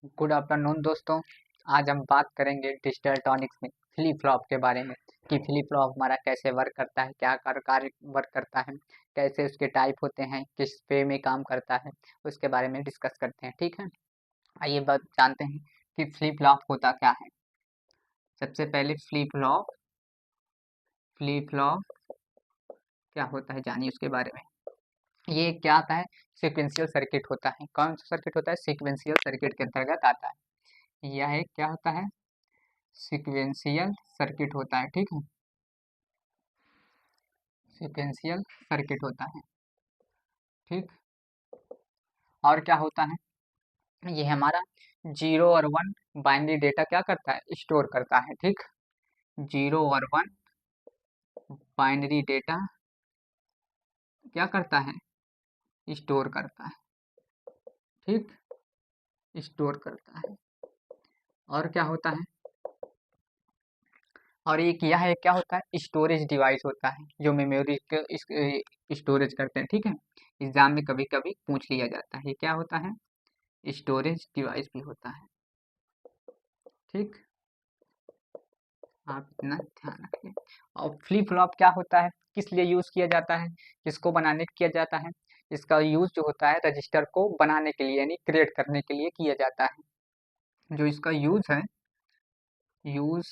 Good afternoon दोस्तों। आज हम बात करेंगे डिजिटल इलेक्ट्रॉनिक्स में फ्लिप फ्लॉप के बारे में कि फ्लिप फ्लॉप हमारा कैसे वर्क करता है, क्या कार्य वर्क करता है, कैसे उसके टाइप होते हैं, किस वे में काम करता है, उसके बारे में डिस्कस करते हैं। ठीक है, आइए बात जानते हैं कि फ्लिप फ्लॉप होता क्या है। सबसे पहले फ्लिप फ्लॉप क्या होता है जानिए उसके बारे में। ये क्या आता है? सिक्वेंशियल सर्किट होता है। कौन सा सर्किट होता है? सिक्वेंशियल सर्किट के अंतर्गत आता है। यह एक क्या होता है? सीक्वेंशियल सर्किट होता है। ठीक है, सीक्वेंशियल सर्किट होता है। ठीक, और क्या होता है? ये हमारा जीरो और वन बाइनरी डेटा क्या करता है? स्टोर करता है। ठीक, जीरो और वन बाइनरी डेटा क्या करता है? स्टोर करता है। ठीक, स्टोर करता है। और क्या होता है? और एक यह है क्या होता है? स्टोरेज डिवाइस होता है जो मेमोरी के स्टोरेज करते हैं। ठीक है, एग्जाम में कभी कभी पूछ लिया जाता है। ये क्या होता है? स्टोरेज डिवाइस भी होता है। ठीक, आप इतना ध्यान रखें। और फ्लिप फ्लॉप क्या होता है? किस लिए यूज किया जाता है? किसको बनाने के किया जाता है? इसका यूज जो होता है रजिस्टर को बनाने के लिए यानी क्रिएट करने के लिए किया जाता है। जो इसका यूज है, यूज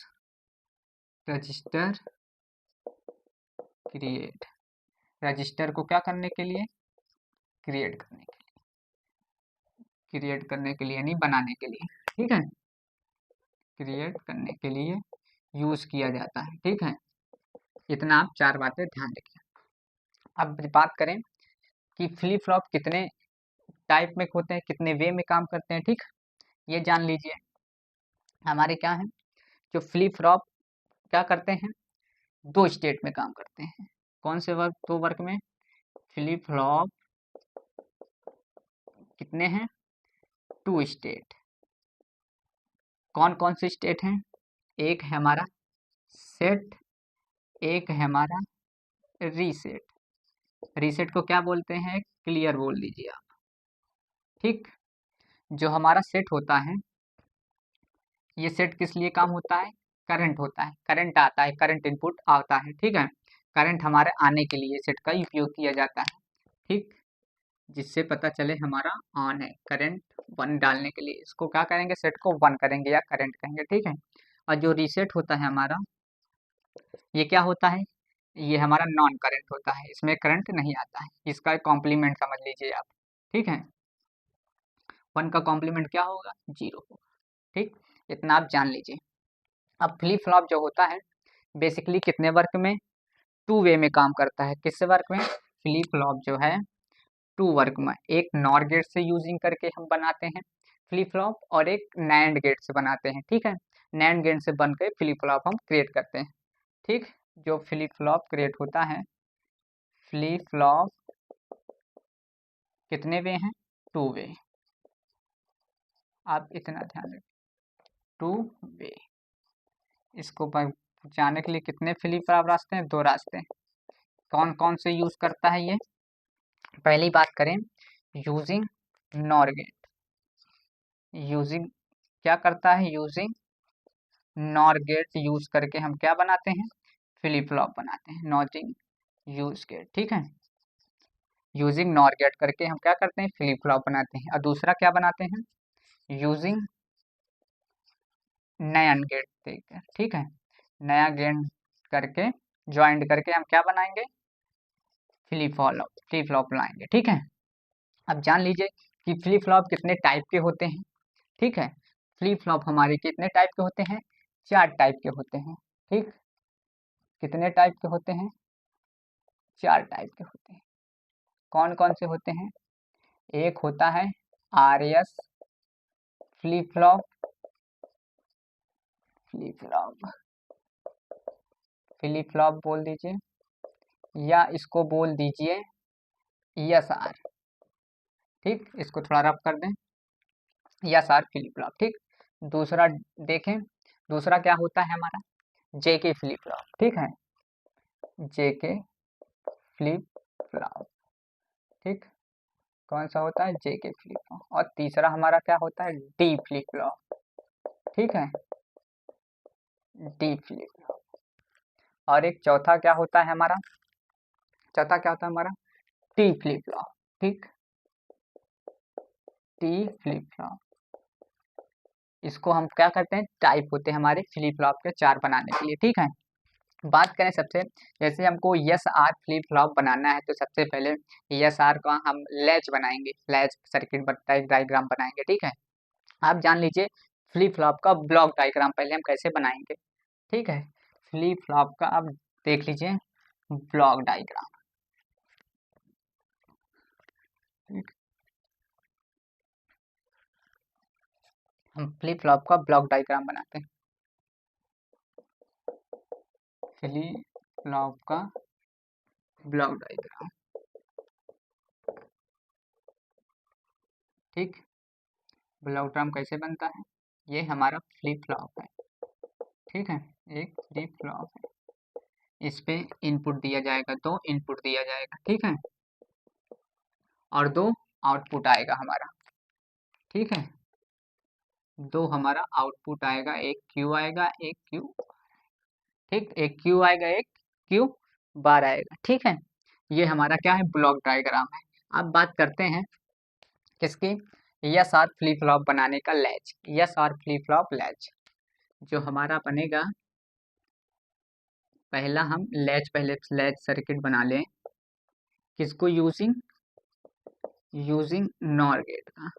रजिस्टर क्रिएट, रजिस्टर को क्या करने के लिए? क्रिएट करने के लिए, क्रिएट करने के लिए यानी बनाने के लिए। ठीक है, क्रिएट करने के लिए यूज किया जाता है। ठीक है, इतना आप चार बातें ध्यान रखिए। अब बात करें कि फ्लिप फ्लॉप कितने टाइप में होते हैं, कितने वे में काम करते हैं। ठीक, ये जान लीजिए। हमारे क्या है, जो फ्लिप फ्लॉप क्या करते हैं? दो स्टेट में काम करते हैं। कौन से वर्क? दो वर्क में फ्लिप फ्लॉप कितने हैं? Two state. कौन कौन से स्टेट हैं? एक है हमारा सेट, एक है हमारा रीसेट। रीसेट को क्या बोलते हैं? क्लियर बोल दीजिए आप। ठीक, जो हमारा सेट होता है, ये सेट किस लिए काम होता है? करंट होता है, करंट आता है, करंट इनपुट आता है। ठीक है, करंट हमारे आने के लिए सेट का उपयोग किया जाता है। ठीक, जिससे पता चले हमारा ऑन है। करंट वन डालने के लिए इसको क्या करेंगे? सेट को वन करेंगे या करंट कहेंगे। ठीक है, और जो रीसेट होता है हमारा, ये क्या होता है? ये हमारा नॉन करंट होता है, इसमें करंट नहीं आता है। इसका कॉम्प्लीमेंट समझ लीजिए आप। ठीक है, वन का कॉम्प्लीमेंट क्या होगा? जीरो होगा। ठीक, इतना आप जान लीजिए। अब फ्लिप फ्लॉप जो होता है बेसिकली कितने वर्क में? टू वे में काम करता है। किस वर्क में? फ्लिप फ्लॉप जो है टू वर्क में, एक नॉर गेट से यूजिंग करके हम बनाते हैं फ्लिप फ्लॉप, और एक नैंड गेट से बनाते हैं। ठीक है, नैंड गेट से बन के फ्लिप फ्लॉप हम क्रिएट करते हैं। ठीक, जो फ्लिप फ्लॉप क्रिएट होता है, फ्लिप फ्लॉप कितने वे हैं? Two way. आप इतना ध्यान रखें, टू वे। इसको जाने के लिए कितने फ्लिप फ्लॉप रास्ते हैं? दो रास्ते हैं। कौन कौन से यूज करता है ये? पहली बात करें, यूजिंग नॉर गेट। यूजिंग क्या करता है? यूजिंग नॉर गेट यूज करके हम क्या बनाते हैं? फ्लिप फ्लॉप बनाते हैं। Noting use gate. ठीक है, यूजिंग नॉर गेट करके हम क्या करते हैं? फ्लिप फ्लॉप बनाते हैं। और दूसरा क्या बनाते हैं? यूजिंग नयन गेट देकर। ठीक है, नया गेट करके ज्वाइंट करके हम क्या बनाएंगे? फ्लिप फ्लॉप बनाएंगे। ठीक है, अब जान लीजिए कि फ्लिप फ्लॉप कितने टाइप के होते हैं। ठीक है, फ्लिप फ्लॉप हमारे कितने टाइप के होते हैं? चार टाइप के होते हैं। ठीक, कितने टाइप के होते हैं? चार टाइप के होते हैं। कौन कौन से होते हैं? एक होता है R S flip flop, flip flop, flip flop बोल दीजिए, या इसको बोल दीजिए एस आर। ठीक, इसको थोड़ा रफ कर दें, एस आर फ्लिप फ्लॉप। ठीक, दूसरा देखें, दूसरा क्या होता है हमारा? JK flip flop. ठीक है, जेके फ्लिप फ्लॉप। ठीक, कौन सा होता है, जे के फ्लिप फ्लॉप। और तीसरा हमारा क्या होता है, डी फ्लिप फ्लॉप। ठीक है, डी फ्लिप फ्लॉप। और एक चौथा क्या होता है हमारा, चौथा क्या होता है हमारा, टी फ्लिप फ्लॉप। ठीक, टी फ्लिप फ्लॉप। इसको हम क्या करते हैं, टाइप होते हैं हमारे फ्लिप फ्लॉप के चार बनाने के लिए। ठीक है, बात करें सबसे, जैसे हमको यस आर फ्लिप फ्लॉप बनाना है तो सबसे पहले यस आर का हम लैच बनाएंगे, लैच सर्किट डायग्राम बनाएंगे। ठीक है, आप जान लीजिए फ्लिप फ्लॉप का ब्लॉक डायग्राम पहले हम कैसे बनाएंगे। ठीक है, फ्लिप फ्लॉप का आप देख लीजिए ब्लॉक डायग्राम। हम फ्लिप फ्लॉप का ब्लॉक डायग्राम बनाते हैं, फ्लिप फ्लॉप का ब्लॉक डायग्राम। ठीक, ब्लॉक डायग्राम कैसे बनता है, ये हमारा फ्लिप फ्लॉप है। ठीक है, एक फ्लिप फ्लॉप है, इस पे इनपुट दिया जाएगा, दो इनपुट दिया जाएगा। ठीक है, और दो आउटपुट आएगा हमारा। ठीक है, दो हमारा आउटपुट आएगा, एक क्यू आएगा, एक क्यू। ठीक, एक क्यू आएगा, एक क्यू बार आएगा। ठीक है, ये हमारा क्या है, ब्लॉक डायग्राम है। अब बात करते हैं किसकी, यस आर फ्लिप फ्लॉप बनाने का latch, yes R flip flop latch जो हमारा बनेगा। पहला हम लैच, पहले लैच सर्किट बना लें, किसको, यूजिंग नॉर गेट का।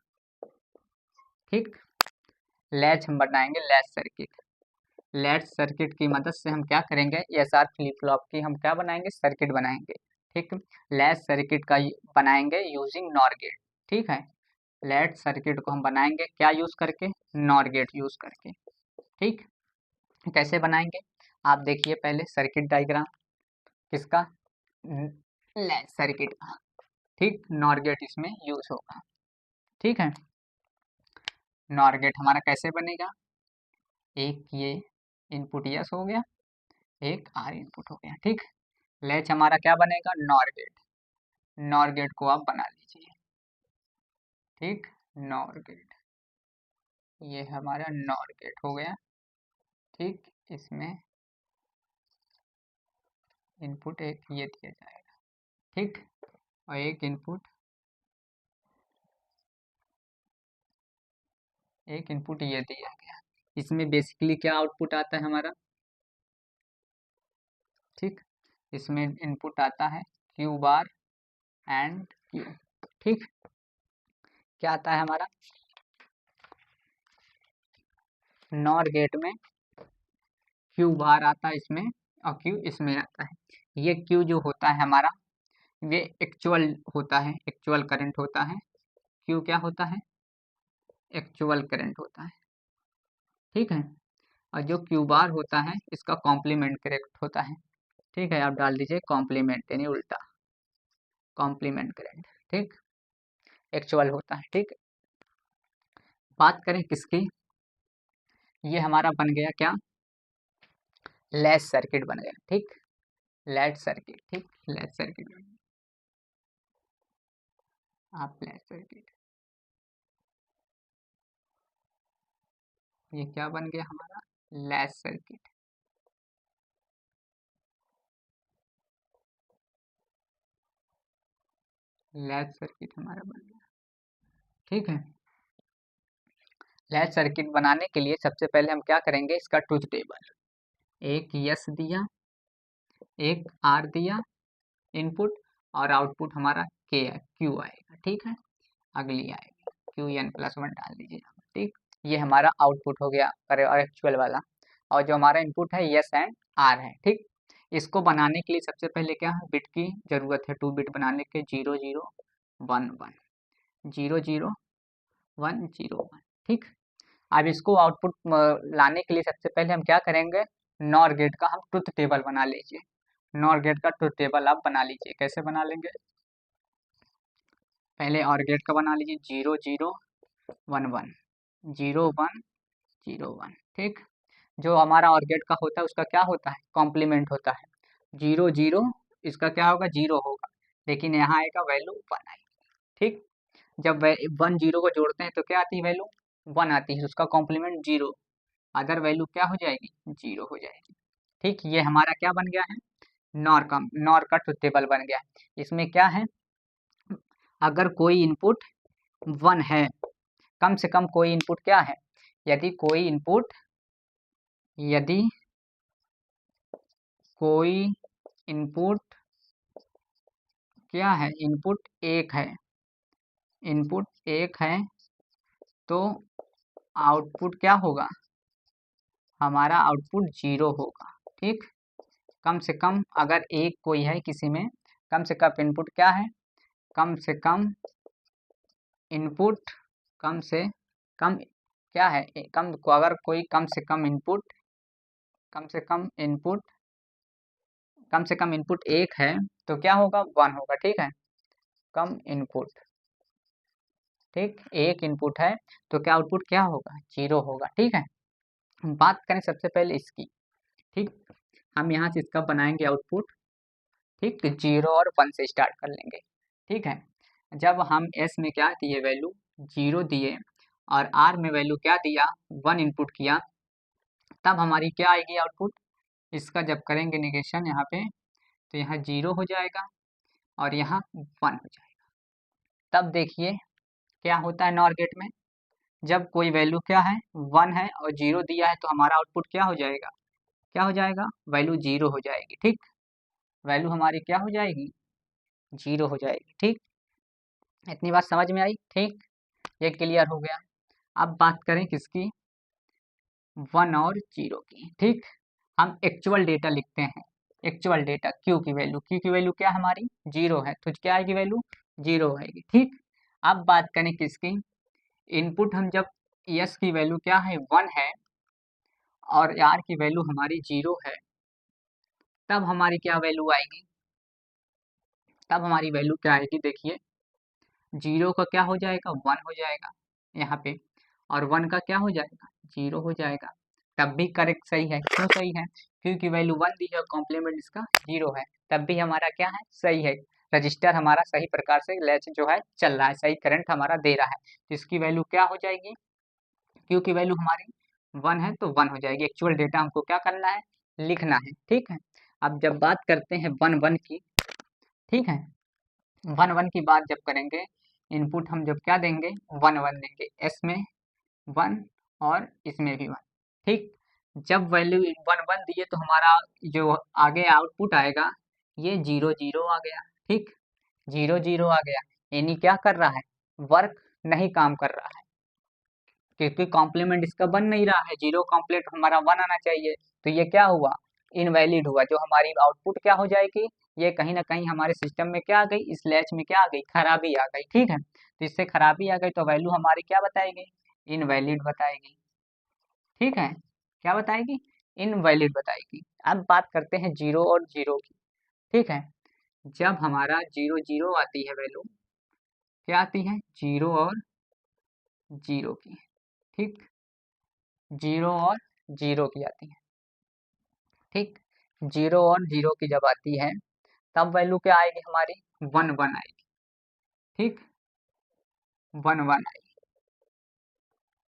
ठीक, लैच हम बनाएंगे, लैच सर्किट। लैच सर्किट की मदद से हम क्या करेंगे, एस आर फ्लिप फ्लॉप की हम क्या बनाएंगे, सर्किट बनाएंगे। ठीक, लैच सर्किट का बनाएंगे यूजिंग नॉर गेट। ठीक है, लैच सर्किट को हम बनाएंगे क्या यूज करके, नॉर गेट यूज करके। ठीक, कैसे बनाएंगे, आप देखिए पहले सर्किट डायग्राम किसका, लैच सर्किट का। ठीक, नॉर गेट इसमें यूज होगा। ठीक है, नॉर गेट हमारा कैसे बनेगा, एक ये इनपुट यस हो गया, एक आर इनपुट हो गया। ठीक, लैच हमारा क्या बनेगा, नॉर गेट। नॉर गेट को आप बना लीजिए। ठीक, नॉर गेट, ये हमारा नॉर गेट हो गया। ठीक, इसमें इनपुट एक ये दिया जाएगा। ठीक, और एक इनपुट ये दिया गया। इसमें बेसिकली क्या आउटपुट आता है हमारा, ठीक, इसमें इनपुट आता है क्यू बार एंड क्यू। ठीक, क्या आता है हमारा, नॉर गेट में क्यू बार आता है इसमें, और क्यू इसमें आता है। ये क्यू जो होता है हमारा, ये एक्चुअल होता है, एक्चुअल करंट होता है। क्यू क्या होता है, एक्चुअल करंट होता है। ठीक है, और जो क्यू बार होता है इसका कॉम्प्लीमेंट करंट होता है। ठीक है, आप डाल दीजिए कॉम्प्लीमेंट यानी उल्टा, कॉम्प्लीमेंट करंट। ठीक, एक्चुअल होता है। ठीक, बात करें किसकी, ये हमारा बन गया क्या, लैच सर्किट बन गया। ठीक, लैच सर्किट। ठीक, लैच सर्किट, आप लैच सर्किट, ये क्या बन गया हमारा, लैच सर्किट। लैच सर्किट हमारा बन गया। ठीक है, लैच सर्किट बनाने के लिए सबसे पहले हम क्या करेंगे, इसका ट्रुथ टेबल, एक यस दिया, एक आर दिया इनपुट, और आउटपुट हमारा के क्यू आएगा। ठीक है, अगली आएगी क्यू एन प्लस वन डाल दीजिए। ठीक, ये हमारा आउटपुट हो गया और एक्चुअल वाला, और जो हमारा इनपुट है यस एंड आर है। ठीक, इसको बनाने के लिए सबसे पहले क्या है, बिट की जरूरत है, 2 बिट बनाने के, 0 0 1 1, 0 0 1 0 1। ठीक, अब इसको आउटपुट लाने के लिए सबसे पहले हम क्या करेंगे, नॉर गेट का हम ट्रुथ टेबल बना लीजिए। नॉर गेट का ट्रुथ टेबल आप बना लीजिए, कैसे बना लेंगे, पहले और गेट का बना लीजिए, 0 0 1 1, 0 1 0 1। ठीक, जो हमारा और गेट का होता है उसका क्या होता है, कॉम्प्लीमेंट होता है। 0 0 इसका क्या होगा, 0 होगा, लेकिन यहाँ आएगा वैल्यू 1 आएगी। ठीक, जब 1 0 को जोड़ते हैं तो क्या आती है वैल्यू? 1 आती है, उसका कॉम्प्लीमेंट 0, अदर वैल्यू क्या हो जाएगी? 0 हो जाएगी। ठीक, ये हमारा क्या बन गया है? नॉर का टेबल बन गया है। इसमें क्या है, अगर कोई इनपुट 1 है, कम से कम कोई इनपुट क्या है, यदि कोई इनपुट क्या है, इनपुट 1 है, तो आउटपुट क्या होगा? हमारा आउटपुट 0 होगा। ठीक, कम से कम अगर एक कोई है किसी में, कम से कम इनपुट क्या है, कम से कम इनपुट, कम से कम क्या है, कम को अगर कोई कम से कम इनपुट, कम से कम इनपुट 1 है तो क्या होगा? 1 होगा। ठीक है, कम इनपुट, ठीक, एक इनपुट है तो क्या आउटपुट क्या होगा? 0 होगा। ठीक है, हम बात करें सबसे पहले इसकी। ठीक, हम यहाँ से इसका बनाएंगे आउटपुट। ठीक, 0 और 1 से स्टार्ट कर लेंगे। ठीक है, जब हम एस में क्या दिए वैल्यू? 0 दिए, और आर में वैल्यू क्या दिया? 1 इनपुट किया, तब हमारी क्या आएगी आउटपुट? इसका जब करेंगे निगेशन यहाँ पे, तो यहाँ 0 हो जाएगा और यहाँ 1 हो जाएगा। तब देखिए क्या होता है नॉर गेट में, जब कोई वैल्यू क्या है? 1 है और 0 दिया है, तो हमारा आउटपुट क्या हो जाएगा? क्या हो जाएगा? वैल्यू 0 हो जाएगी। ठीक, वैल्यू हमारी क्या हो जाएगी? 0 हो जाएगी। ठीक, इतनी बात समझ में आई? ठीक, ये क्लियर हो गया। अब बात करें किसकी? 1 और 0 की। ठीक, हम एक्चुअल डेटा लिखते हैं। एक्चुअल डेटा क्यू की वैल्यू क्या हमारी? 0 है, तो क्या आएगी वैल्यू? 0 आएगी। ठीक, अब बात करें किसकी? इनपुट हम जब यस की वैल्यू क्या है? 1 है और आर की वैल्यू हमारी 0 है, तब हमारी क्या वैल्यू आएगी? तब हमारी वैल्यू क्या आएगी? देखिए, 0 का क्या हो जाएगा? 1 हो जाएगा यहाँ पे, और 1 का क्या हो जाएगा? 0 हो जाएगा। तब भी करेक्ट सही है। क्यों सही है? क्योंकि वैल्यू 1 दी है और कॉम्प्लीमेंट इसका 0 है, तब भी हमारा क्या है? सही है। रजिस्टर हमारा सही प्रकार से लैच जो है चल रहा है, सही करंट हमारा दे रहा है, तो इसकी वैल्यू क्या हो जाएगी? क्योंकि वैल्यू हमारी 1 है तो 1 हो जाएगी। एक्चुअल डेटा हमको क्या करना है? लिखना है। ठीक है, अब जब बात करते हैं 1 1 की, ठीक है, 1 1 की बात जब करेंगे, इनपुट हम जब क्या देंगे? 1 1 देंगे, एस में 1 और इसमें भी 1। ठीक, जब वैल्यू 1 1 दिए तो हमारा जो आगे आउटपुट आएगा ये 0 0 आ गया। ठीक, 0 0 आ गया, यानी क्या कर रहा है? वर्क नहीं काम कर रहा है, क्योंकि कॉम्प्लीमेंट इसका बन नहीं रहा है। 0 कॉम्प्लीट हमारा 1 आना चाहिए, तो ये क्या हुआ? इनवैलिड हुआ। जो हमारी आउटपुट क्या हो जाएगी? ये कहीं ना कहीं हमारे सिस्टम में क्या आ गई? इस लैच में क्या आ गई? खराबी आ गई। ठीक है, तो इससे खराबी आ गई तो वैल्यू हमारी क्या बताएगी? इनवैलिड बताएगी। ठीक है, क्या बताएगी? इनवैलिड बताएगी। अब बात करते हैं 0 और 0 की। ठीक है, जब हमारा 0 0 आती है वैल्यू, क्या आती है? 0 और 0 की। ठीक, 0 और 0 की आती है। ठीक, 0 और 0 की जब आती है, तब वैल्यू क्या आएगी हमारी? 1 1 आएगी। ठीक, 1 1 आएगी,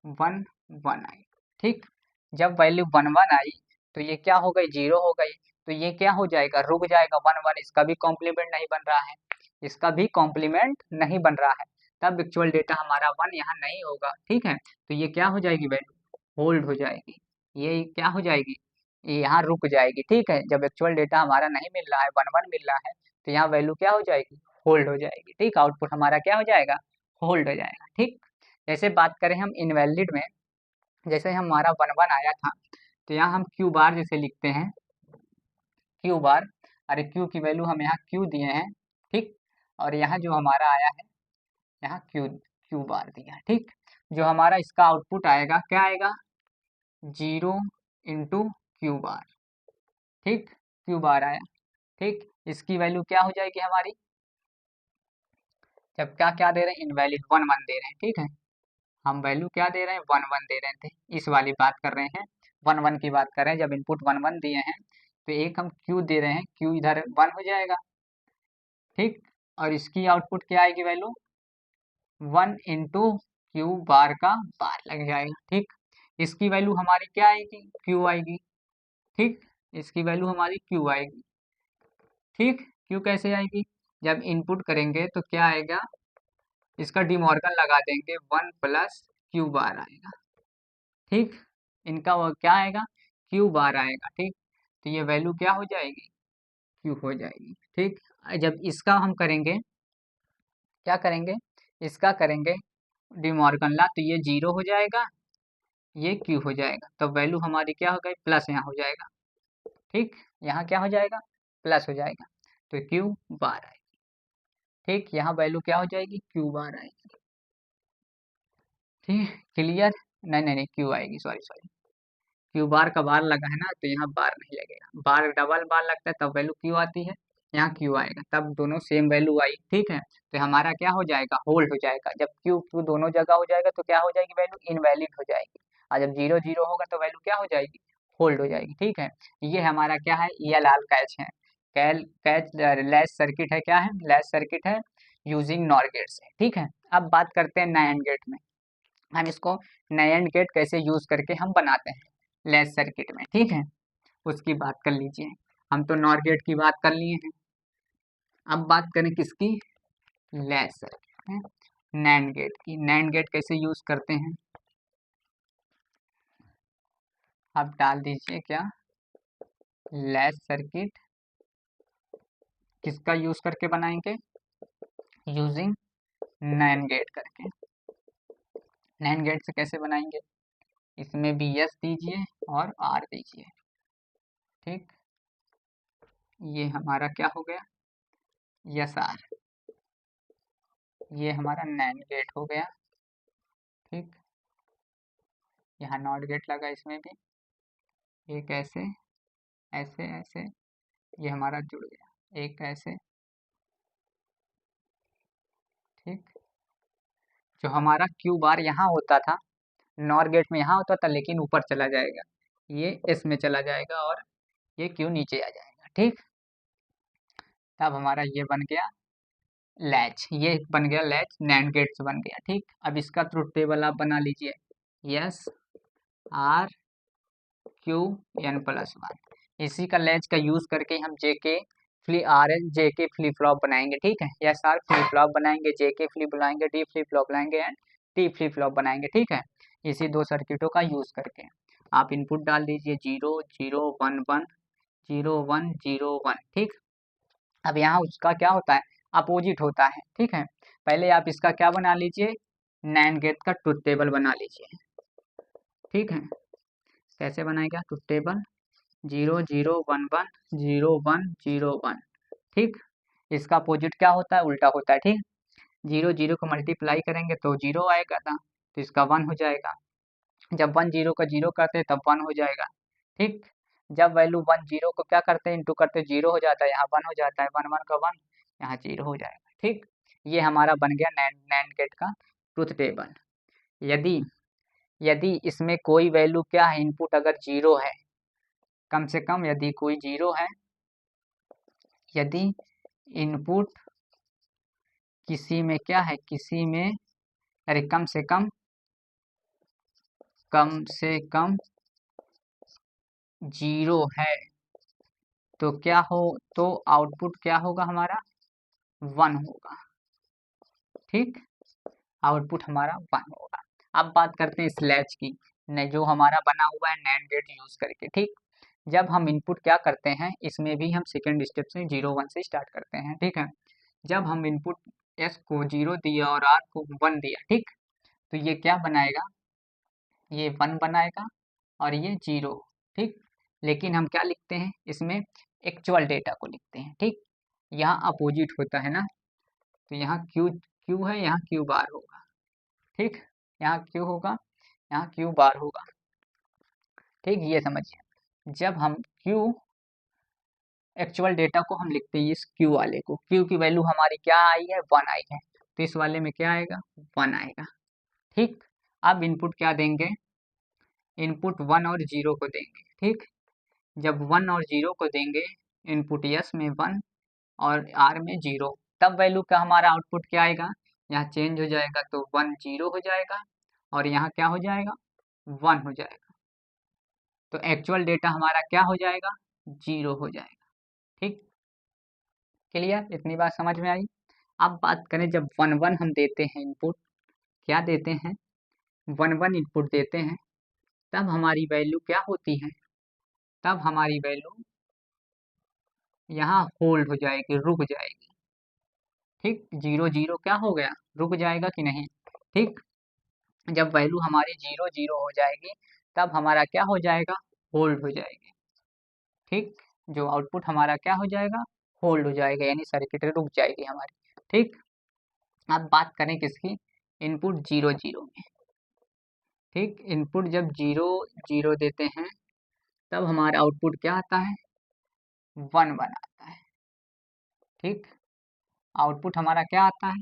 1 1 आएगी। ठीक, जब वैल्यू 1 1 आई तो ये क्या हो गई? 0 हो गई, तो ये क्या हो जाएगा? रुक जाएगा 1 1, इसका भी कॉम्प्लीमेंट नहीं बन रहा है, इसका भी कॉम्प्लीमेंट नहीं बन रहा है, तब एक्चुअल डेटा हमारा 1 यहाँ नहीं होगा। ठीक है, तो ये क्या हो जाएगी? वैल्यू होल्ड हो जाएगी। ये क्या हो जाएगी? ये यहाँ रुक जाएगी। ठीक है, जब एक्चुअल डेटा हमारा नहीं मिल रहा है, 1 1 मिल रहा है, तो यहाँ वैल्यू क्या हो जाएगी? होल्ड हो जाएगी। ठीक, आउटपुट हमारा क्या हो जाएगा? होल्ड हो जाएगा। ठीक, जैसे बात करें हम इनवैलिड में, जैसे हमारा 1 1 आया था, तो यहाँ हम क्यू बार जैसे लिखते हैं, क्यू बार, अरे क्यू की वैल्यू हम यहाँ क्यू दिए हैं। ठीक, और यहाँ जो हमारा आया है, यहाँ क्यू क्यू बार दिया है। ठीक, जो हमारा इसका आउटपुट आएगा क्या आएगा? 0 इंटू क्यू बार। ठीक, क्यू बार आया। ठीक, इसकी वैल्यू क्या हो जाएगी हमारी? जब क्या क्या दे रहे हैं? इनवैलिड 1 1 दे रहे हैं। ठीक है, हम वैल्यू क्या दे रहे हैं? 1 1 दे रहे थे, इस वाली बात कर रहे हैं, 1 1 की बात कर रहे हैं। जब इनपुट 1 1 दिए हैं तो एक हम क्यू दे रहे हैं, क्यू इधर 1 हो जाएगा। ठीक, और इसकी आउटपुट क्या आएगी वैल्यू? 1 इंटू क्यू बार का बार लग जाएगा। ठीक, इसकी वैल्यू हमारी क्या आएगी, क्यू आएगी। ठीक, इसकी वैल्यू हमारी क्यू आएगी। ठीक, क्यू कैसे आएगी, जब इनपुट करेंगे तो क्या आएगा, इसका डिमॉर्गन लगा देंगे, 1 प्लस क्यू बार आएगा। ठीक, इनका वो क्या आएगा, क्यू बार आएगा। ठीक, तो ये वैल्यू क्या हो जाएगी, क्यू हो जाएगी। ठीक, जब इसका हम करेंगे, क्या करेंगे, इसका करेंगे डिमॉर्गन ला, तो ये 0 हो जाएगा, ये क्यू हो जाएगा, तो वैल्यू हमारी क्या हो गई, प्लस यहाँ हो जाएगा। ठीक, यहाँ क्या हो जाएगा, प्लस हो जाएगा, तो क्यू बार आएगी। ठीक, यहाँ वैल्यू क्या हो जाएगी, क्यू बार आएगी। ठीक, क्लियर, नहीं नहीं नहीं, क्यू आएगी, सॉरी सॉरी, क्यू बार का बार लगा है ना, तो यहाँ बार नहीं लगेगा, बार डबल बार लगता है तब वैल्यू क्यू आती है, यहाँ क्यू आएगा, तब दोनों सेम वैल्यू आई। ठीक है, तो हमारा क्या हो जाएगा, होल्ड हो जाएगा। जब क्यू क्यू दोनों जगह हो जाएगा तो क्या हो जाएगी, वैल्यू इनवैलिड हो जाएगी, और जब 0 0 होगा तो वैल्यू क्या हो जाएगी, होल्ड हो जाएगी। ठीक है, ये हमारा क्या है, ये लाल कैच है, कैच लैच सर्किट है, क्या है, लैच सर्किट है यूजिंग नॉर गेट्स है। ठीक है, अब बात करते हैं नैंड गेट में, हम इसको नैंड गेट कैसे यूज करके हम बनाते हैं लैच सर्किट में। ठीक है, उसकी बात कर लीजिए, हम तो नॉर गेट की बात कर लिए हैं, अब बात करें किसकी, लैच सर्किट में नैंड गेट की। नैंड गेट कैसे यूज करते हैं, आप डाल दीजिए क्या, लैच सर्किट किसका यूज करके बनाएंगे, यूजिंग नैंड गेट करके। नैंड गेट से कैसे बनाएंगे, इसमें भी यस दीजिए और आर दीजिए। ठीक, ये हमारा क्या हो गया, यस आर, ये हमारा नैंड गेट हो गया। ठीक, यहाँ नॉट गेट लगा, इसमें भी एक ऐसे ऐसे ऐसे, ये हमारा जुड़ गया, एक ऐसे। ठीक, जो हमारा क्यू बार यहाँ होता था, नॉर गेट में यहाँ होता था, लेकिन ऊपर चला जाएगा, ये एस में चला जाएगा और ये क्यू नीचे आ जाएगा। ठीक, तब हमारा ये बन गया लैच, ये बन गया लैच, नैंड गेट से बन गया। ठीक, अब इसका ट्रुथ टेबल आप बना लीजिए, S R Q n plus 1, इसी का लैच का यूज करके हम जेके फ्लिप फ्लॉप बनाएंगे। ठीक है, एस आर फ्लिप फ्लॉप बनाएंगे, जेके फ्लिप बनाएंगे, डी फ्लिप फ्लॉप बनाएंगे एंड टी फ्लिप फ्लॉप बनाएंगे। ठीक है, इसी दो सर्किटों का यूज करके आप इनपुट डाल दीजिए 0 0 1 1 0 1 0 1। ठीक, अब यहाँ उसका क्या होता है, अपोजिट होता है। ठीक है, पहले आप इसका क्या बना लीजिए, नैंड गेट का ट्रुथ टेबल बना लीजिए। ठीक है, कैसे बनाएगा ट्रुथ टेबल, 0 0 1 1 0 1 0 1। ठीक, इसका अपोजिट क्या होता है, उल्टा होता है। ठीक, 0 0 को मल्टीप्लाई करेंगे तो 0 आएगा था, तो इसका 1 हो जाएगा, जब 1 0 का 0 करते हैं तब 1 हो जाएगा। ठीक, जब वैल्यू 1 0 को क्या करते हैं, इंटू करते 0 हो जाता है, यहाँ 1 हो जाता है, 1 1 का 1, यहाँ 0 हो जाएगा। ठीक, ये हमारा बन गया नैंड गेट का ट्रुथ टेबल। यदि यदि इसमें कोई वैल्यू क्या है, इनपुट अगर 0 है, कम से कम यदि कोई 0 है, यदि इनपुट किसी में क्या है, किसी में, अरे कम से कम 0 है, तो क्या हो, तो आउटपुट क्या होगा हमारा, 1 होगा। ठीक, आउटपुट हमारा 1 होगा। अब बात करते हैं स्लैच की, जो हमारा बना हुआ है नैंड गेट यूज करके। ठीक, जब हम इनपुट क्या करते हैं, इसमें भी हम सेकेंड स्टेप से 0 1 से स्टार्ट करते हैं। ठीक है, जब हम इनपुट एस को 0 दिया और आर को 1 दिया, ठीक, तो ये क्या बनाएगा, ये 1 बनाएगा और ये 0। ठीक, लेकिन हम क्या लिखते हैं इसमें, एक्चुअल डेटा को लिखते हैं। ठीक, यहाँ अपोजिट होता है ना, तो यहाँ क्यू क्यू है, यहाँ क्यू बार होगा। ठीक, यहाँ क्यू होगा, यहाँ क्यू बार होगा। ठीक, ये समझिए, जब हम क्यू एक्चुअल डेटा को हम लिखते हैं इस क्यू वाले को, क्यू की वैल्यू हमारी क्या आई है, 1 आई है, तो इस वाले में क्या आएगा, 1 आएगा। ठीक, अब इनपुट क्या देंगे, इनपुट 1 और 0 को देंगे। ठीक, जब 1 और 0 को देंगे, इनपुट यस में 1 और आर में 0, तब वैल्यू का हमारा आउटपुट क्या आएगा, यहाँ चेंज हो जाएगा तो 1 0 हो जाएगा और यहाँ क्या हो जाएगा 1 हो जाएगा। तो एक्चुअल डेटा हमारा क्या हो जाएगा 0 हो जाएगा। ठीक, क्लियर, इतनी बात समझ में आई। अब बात करें जब 1 1 हम देते हैं इनपुट, क्या देते हैं 1 1 इनपुट देते हैं, तब हमारी वैल्यू क्या होती है, तब हमारी वैल्यू यहाँ होल्ड हो जाएगी, रुक जाएगी। ठीक, 0 0 क्या हो गया, रुक जाएगा कि नहीं। ठीक, जब वैल्यू हमारी 0 0 हो जाएगी तब हमारा क्या हो जाएगा होल्ड हो जाएगी। ठीक, जो आउटपुट हमारा क्या हो जाएगा होल्ड हो जाएगा, यानी सर्किट रुक जाएगी हमारी। ठीक, अब बात करें किसकी, इनपुट 0 0 में। ठीक, इनपुट जब 0 0 देते हैं तब हमारा आउटपुट क्या आता है 1 1 आता है। ठीक, आउटपुट हमारा क्या आता है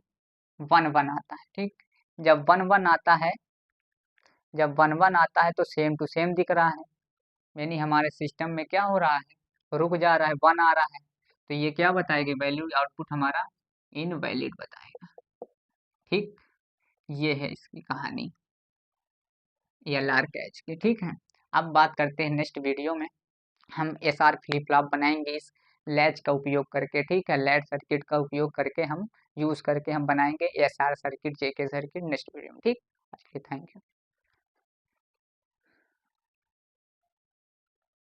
1 1 आता है। ठीक, जब 1 1 आता है, जब 1 1 आता है तो सेम टू सेम दिख रहा है, यानी हमारे सिस्टम में क्या हो रहा है रुक जा रहा है, 1 आ रहा है, तो ये क्या बताएगी वैल्यू, आउटपुट हमारा इनवैलिड बताएगा। ठीक, ये है इसकी कहानी एलआर कैच की। ठीक है, अब बात करते हैं नेक्स्ट वीडियो में हम एसआर फ्लिप फ्लॉप बनाएंगे इस लैच का उपयोग करके। ठीक है, लैच सर्किट का उपयोग करके हम यूज करके हम बनाएंगे एसआर सर्किट जेके सर्किट नेक्स्ट वीडियो में। ठीक, थैंक यू।